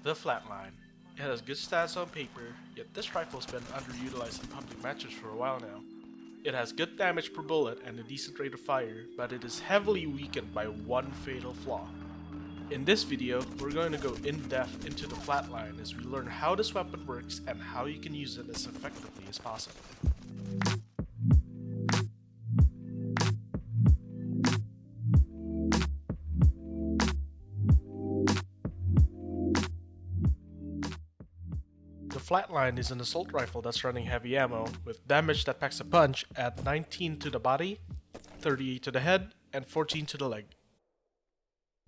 The Flatline. It has good stats on paper, yet this rifle's been underutilized in public matches for a while now. It has good damage per bullet and a decent rate of fire, but it is heavily weakened by one fatal flaw. In this video, we're going to go in depth into the Flatline as we learn how this weapon works and how you can use it as effectively as possible. The Flatline is an assault rifle that's running heavy ammo, with damage that packs a punch at 19 to the body, 38 to the head, and 14 to the leg.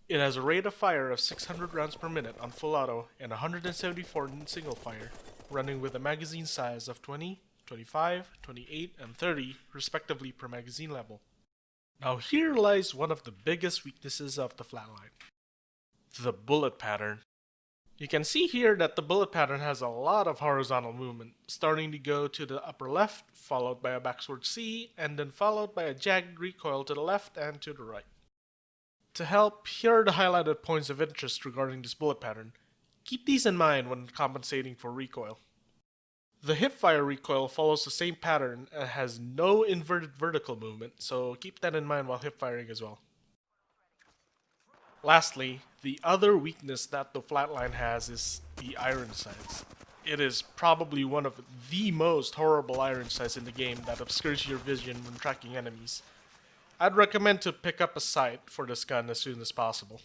It has a rate of fire of 600 rounds per minute on full auto and 174 in single fire, running with a magazine size of 20, 25, 28, and 30 respectively per magazine level. Now here lies one of the biggest weaknesses of the Flatline: the bullet pattern. You can see here that the bullet pattern has a lot of horizontal movement, starting to go to the upper left, followed by a backsword C, and then followed by a jagged recoil to the left and to the right. To help, here are the highlighted points of interest regarding this bullet pattern. Keep these in mind when compensating for recoil. The hipfire recoil follows the same pattern and has no inverted vertical movement, so keep that in mind while hipfiring as well. Lastly, the other weakness that the Flatline has is the iron sights. It is probably one of the most horrible iron sights in the game that obscures your vision when tracking enemies. I'd recommend to pick up a sight for this gun as soon as possible.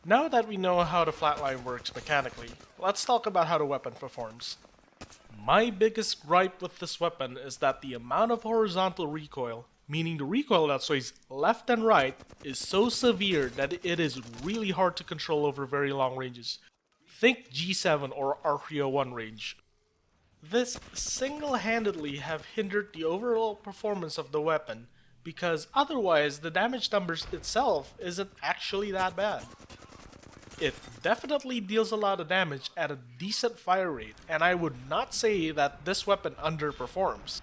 Now that we know how the Flatline works mechanically, let's talk about how the weapon performs. My biggest gripe with this weapon is that the amount of horizontal recoil, meaning the recoil that sways left and right, is so severe that it is really hard to control over very long ranges. Think G7 or R301 range. This single-handedly have hindered the overall performance of the weapon, because otherwise the damage numbers itself isn't actually that bad. It definitely deals a lot of damage at a decent fire rate, and I would not say that this weapon underperforms.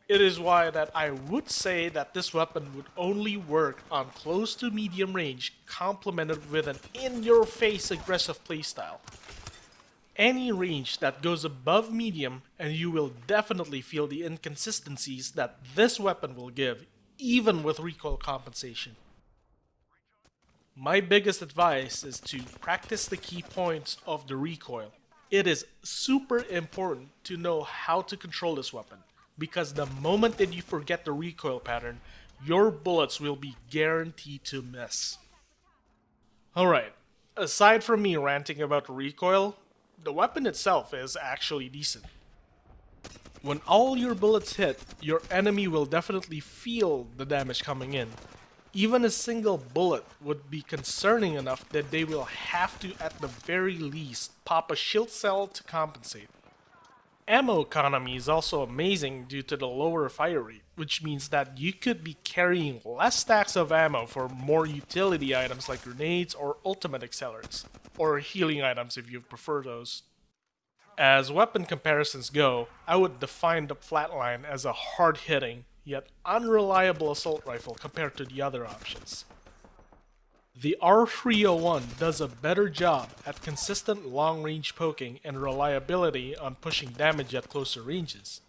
It is why that I would say that this weapon would only work on close to medium range, complemented with an in-your-face aggressive playstyle. Any range that goes above medium, and you will definitely feel the inconsistencies that this weapon will give, even with recoil compensation. My biggest advice is to practice the key points of the recoil. It is super important to know how to control this weapon, because the moment that you forget the recoil pattern, your bullets will be guaranteed to miss. Alright, aside from me ranting about the recoil, the weapon itself is actually decent. When all your bullets hit, your enemy will definitely feel the damage coming in. Even a single bullet would be concerning enough that they will have to, at the very least, pop a shield cell to compensate. Ammo economy is also amazing due to the lower fire rate, which means that you could be carrying less stacks of ammo for more utility items like grenades or ultimate accelerants, or healing items if you prefer those. As weapon comparisons go, I would define the Flatline as a hard-hitting, yet unreliable assault rifle compared to the other options. The R301 does a better job at consistent long-range poking and reliability on pushing damage at closer ranges.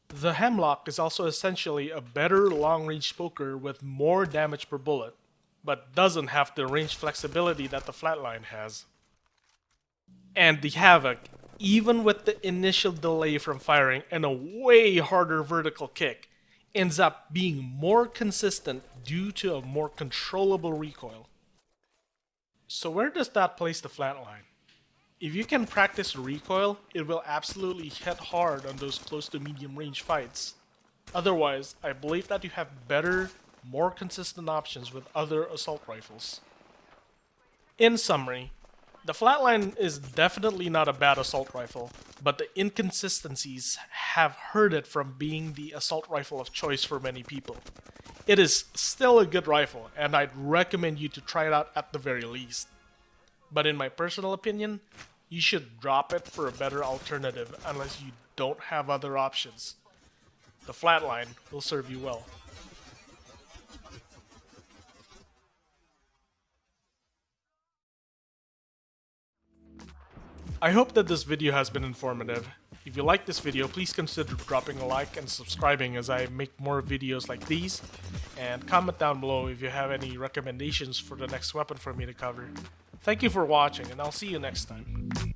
The Hemlock is also essentially a better long-range poker with more damage per bullet, but doesn't have the range flexibility that the Flatline has. And the Havoc, even with the initial delay from firing and a way harder vertical kick, ends up being more consistent due to a more controllable recoil. So where does that place the Flatline? If you can practice recoil, it will absolutely hit hard on those close to medium range fights. Otherwise, I believe that you have better, more consistent options with other assault rifles. In summary, the Flatline is definitely not a bad assault rifle, but the inconsistencies have hurt it from being the assault rifle of choice for many people. It is still a good rifle, and I'd recommend you to try it out at the very least. But in my personal opinion, you should drop it for a better alternative unless you don't have other options. The Flatline will serve you well. I hope that this video has been informative. If you like this video, please consider dropping a like and subscribing as I make more videos like these. And comment down below if you have any recommendations for the next weapon for me to cover. Thank you for watching, and I'll see you next time.